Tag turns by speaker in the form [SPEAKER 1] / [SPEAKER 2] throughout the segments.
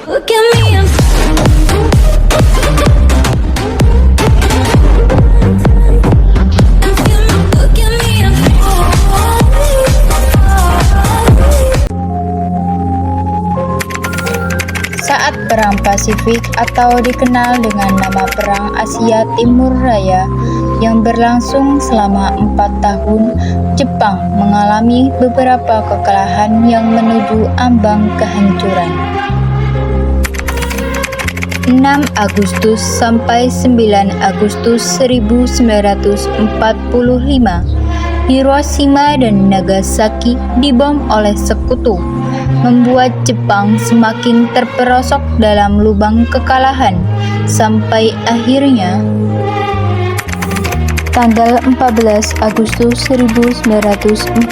[SPEAKER 1] Look at me, I'm look at me, I'm
[SPEAKER 2] Saat Perang Pasifik atau dikenal dengan nama Perang Asia Timur Raya yang berlangsung selama 4 tahun, Jepang mengalami beberapa kekalahan yang menuju ambang kehancuran. 6 Agustus sampai 9 Agustus 1945, Hiroshima dan Nagasaki dibom oleh sekutu, membuat Jepang semakin terperosok dalam lubang kekalahan, sampai akhirnya tanggal 14 Agustus 1945,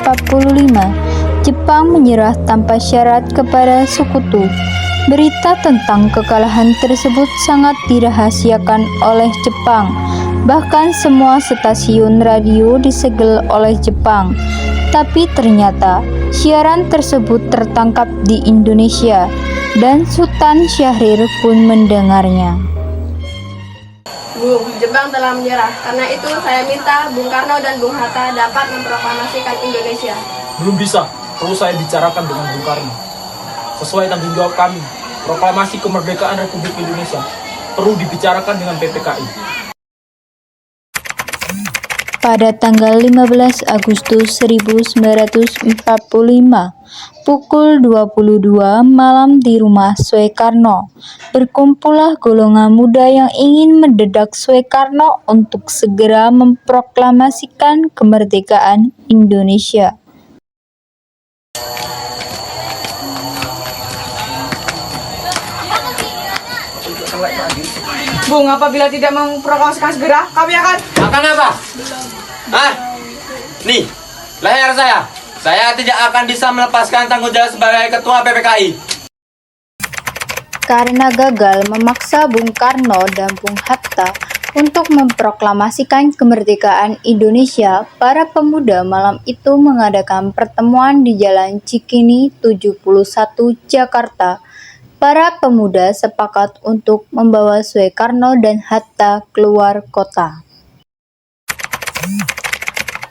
[SPEAKER 2] Jepang menyerah tanpa syarat kepada sekutu. Berita tentang kekalahan tersebut sangat dirahasiakan oleh Jepang. Bahkan semua stasiun radio disegel oleh Jepang. Tapi ternyata siaran tersebut tertangkap di Indonesia dan Sultan Syahrir pun mendengarnya.
[SPEAKER 3] Bu, Jepang telah menyerah. Karena itu saya minta Bung Karno dan Bung Hatta dapat memproklamasikan Indonesia.
[SPEAKER 4] Belum bisa, perlu saya bicarakan dengan Bung Karno. Sesuai tanggung jawab kami, proklamasi kemerdekaan Republik Indonesia perlu dibicarakan dengan PPKI.
[SPEAKER 2] Pada tanggal 15 Agustus 1945, pukul 22 malam di rumah Soekarno, berkumpullah golongan muda yang ingin mendedak Soekarno untuk segera memproklamasikan kemerdekaan Indonesia.
[SPEAKER 3] Bung, apabila tidak memproklamasikan segera, kami akan...
[SPEAKER 5] Makan apa? Hah? Nih, leher saya. Saya tidak akan bisa melepaskan tanggung jawab sebagai ketua PPKI.
[SPEAKER 2] Karena gagal memaksa Bung Karno dan Bung Hatta untuk memproklamasikan kemerdekaan Indonesia, para pemuda malam itu mengadakan pertemuan di Jalan Cikini 71, Jakarta. Para pemuda sepakat untuk membawa Soekarno dan Hatta keluar kota.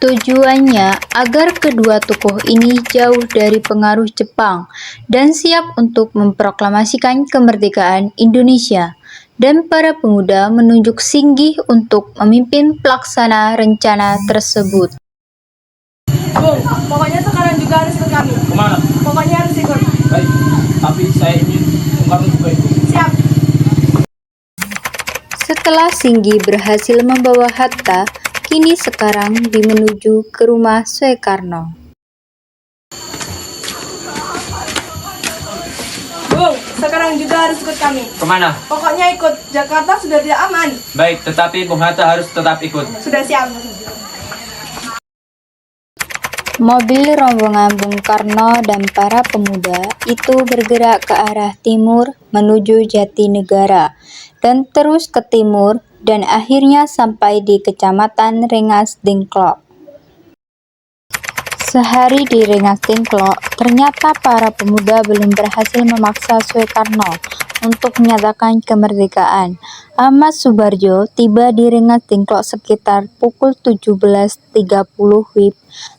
[SPEAKER 2] Tujuannya agar kedua tokoh ini jauh dari pengaruh Jepang dan siap untuk memproklamasikan kemerdekaan Indonesia. Dan para pemuda menunjuk Singgih untuk memimpin pelaksana rencana tersebut.
[SPEAKER 3] Bung, pokoknya sekarang juga harus ikut kami.
[SPEAKER 4] Kemana?
[SPEAKER 3] Pokoknya harus ikut.
[SPEAKER 4] Baik, tapi saya ingin Bung Karno juga ikut.
[SPEAKER 3] Siap.
[SPEAKER 2] Setelah Singgih berhasil membawa Hatta, kini sekarang menuju ke rumah Soekarno.
[SPEAKER 3] Bung, sekarang juga harus ikut kami.
[SPEAKER 5] Kemana?
[SPEAKER 3] Pokoknya ikut. Jakarta sudah tidak aman.
[SPEAKER 5] Baik, tetapi Bung Hatta harus tetap ikut.
[SPEAKER 3] Sudah siap.
[SPEAKER 2] Mobil rombongan Bung Karno dan para pemuda itu bergerak ke arah timur menuju Jatinegara dan terus ke timur dan akhirnya sampai di Kecamatan Rengas Dengklok. Sehari di Rengas Dengklok, ternyata para pemuda belum berhasil memaksa Soekarno untuk menyatakan kemerdekaan. Ahmad Soebardjo tiba di Rengas Dengklok sekitar pukul 17.30 WIB.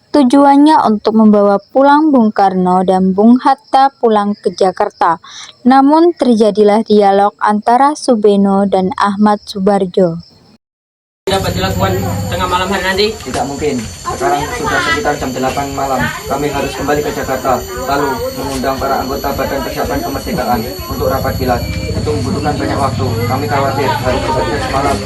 [SPEAKER 2] Tujuannya untuk membawa pulang Bung Karno dan Bung Hatta pulang ke Jakarta. Namun terjadilah dialog antara Subeno dan Ahmad Soebardjo.
[SPEAKER 5] Dapat dilakukan tengah malam hari nanti?
[SPEAKER 6] Tidak mungkin. Sekarang sudah sekitar jam 8 malam. Kami harus kembali ke Jakarta, lalu mengundang para anggota Badan Persiapan Kemerdekaan untuk rapat kilat. Itu membutuhkan banyak waktu. Kami khawatir harus bekerja semalam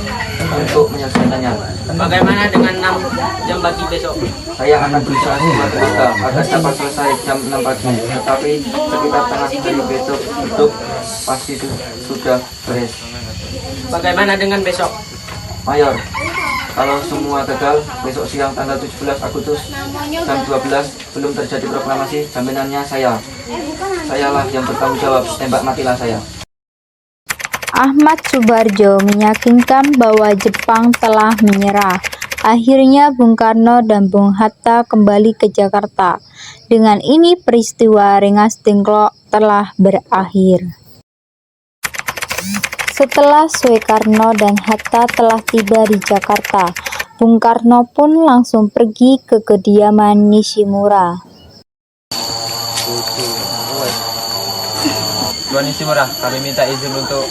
[SPEAKER 6] untuk menyelesaikannya.
[SPEAKER 5] Bagaimana dengan 6 jam pagi besok?
[SPEAKER 6] Saya akan berusaha sekuat tenaga agar dapat selesai jam 6 pagi. Tetapi sekitar tengah hari besok itu pasti sudah beres.
[SPEAKER 5] Bagaimana dengan besok?
[SPEAKER 6] Mayor, kalau semua gagal, besok siang tanggal 17 Agustus jam 12 belum terjadi proklamasi, jaminannya saya. Sayalah yang bertanggung jawab, tembak matilah saya.
[SPEAKER 2] Ahmad Soebardjo meyakinkan bahwa Jepang telah menyerah. Akhirnya Bung Karno dan Bung Hatta kembali ke Jakarta. Dengan ini peristiwa Rengas Dengklok telah berakhir. Setelah Soekarno dan Hatta telah tiba di Jakarta, Bung Karno pun langsung pergi ke kediaman Nishimura.
[SPEAKER 5] Tuan Nishimura, kami minta izin untuk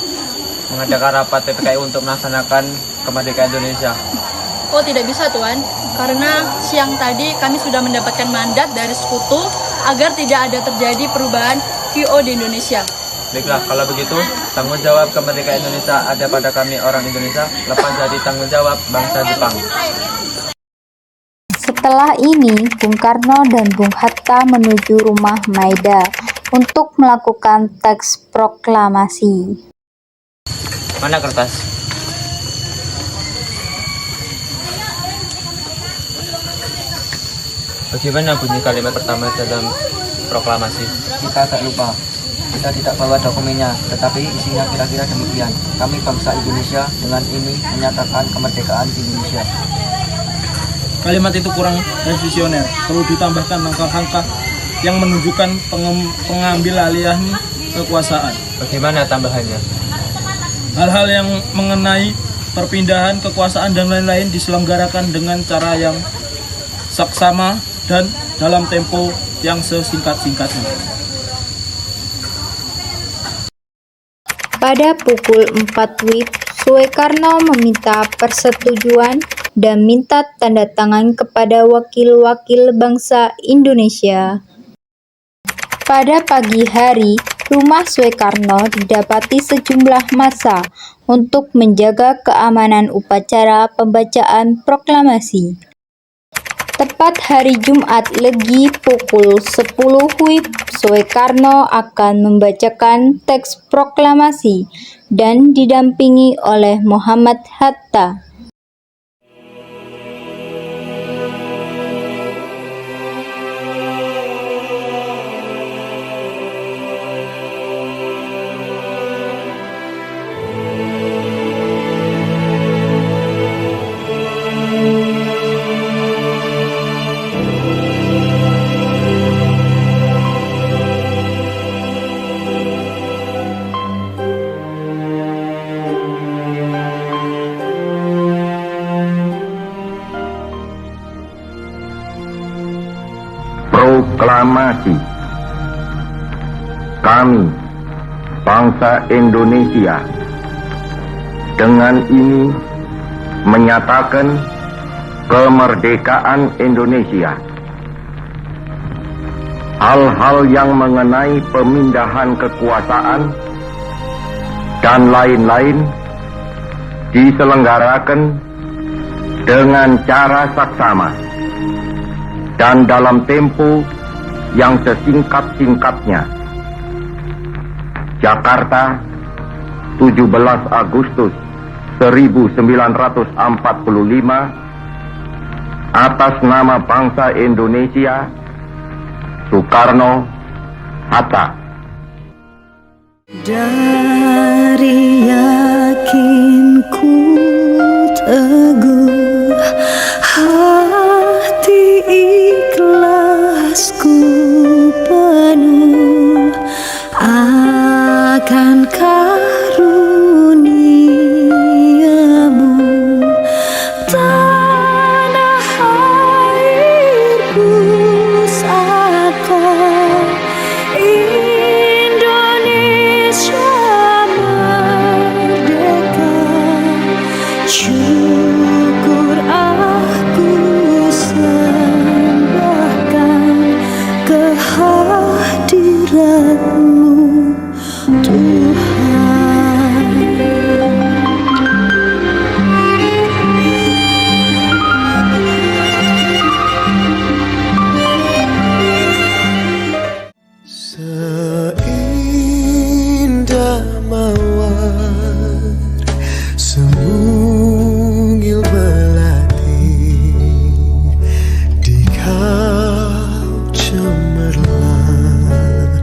[SPEAKER 5] mengadakan rapat PPKI untuk melaksanakan kemerdekaan Indonesia.
[SPEAKER 7] Oh, tidak bisa Tuan, karena siang tadi kami sudah mendapatkan mandat dari sekutu agar tidak ada terjadi perubahan QO di Indonesia.
[SPEAKER 5] Baiklah, kalau begitu, tanggung jawab kemerdekaan Indonesia ada pada kami orang Indonesia, lepas dari tanggung jawab bangsa Jepang.
[SPEAKER 2] Setelah ini, Bung Karno dan Bung Hatta menuju rumah Maeda untuk melakukan teks proklamasi.
[SPEAKER 5] Mana kertas? Bagaimana bunyi kalimat pertama dalam proklamasi?
[SPEAKER 6] Kita tak lupa. Kita tidak bawa dokumennya, tetapi isinya kira-kira demikian. Kami bangsa Indonesia dengan ini menyatakan kemerdekaan Indonesia.
[SPEAKER 4] Kalimat itu kurang revisioner, perlu ditambahkan langkah-langkah yang menunjukkan pengambil alihan kekuasaan.
[SPEAKER 5] Bagaimana tambahannya?
[SPEAKER 4] Hal-hal yang mengenai perpindahan kekuasaan dan lain-lain diselenggarakan dengan cara yang saksama dan dalam tempo yang sesingkat-singkatnya.
[SPEAKER 2] Pada pukul 4 WIB, Soekarno meminta persetujuan dan minta tanda tangan kepada wakil-wakil bangsa Indonesia. Pada pagi hari, rumah Soekarno didapati sejumlah massa untuk menjaga keamanan upacara pembacaan proklamasi. Tepat hari Jumat Legi pukul 10 WIB, Soekarno akan membacakan teks proklamasi dan didampingi oleh Muhammad Hatta.
[SPEAKER 8] Proklamasi. Kami, bangsa Indonesia, dengan ini menyatakan kemerdekaan Indonesia. Hal-hal yang mengenai pemindahan kekuasaan dan lain-lain diselenggarakan dengan cara saksama dan dalam tempo yang sesingkat-singkatnya. Jakarta, 17 Agustus 1945, atas nama bangsa Indonesia, Soekarno, Hatta.
[SPEAKER 1] Dari yakinku teguh, hati ikhlasku penuh akan karuniamu, tanah airku pusaka Indonesia merdeka. Syukur aku sembahkan kehadiratmu Tuhan.
[SPEAKER 9] Seindah mawar semungil melati di kau cemerlang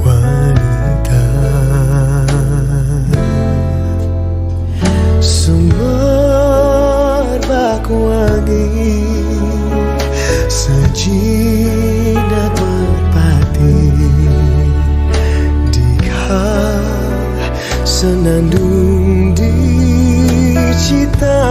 [SPEAKER 9] wanita, semerbak wangi sejinak merpati di kau senandung di cita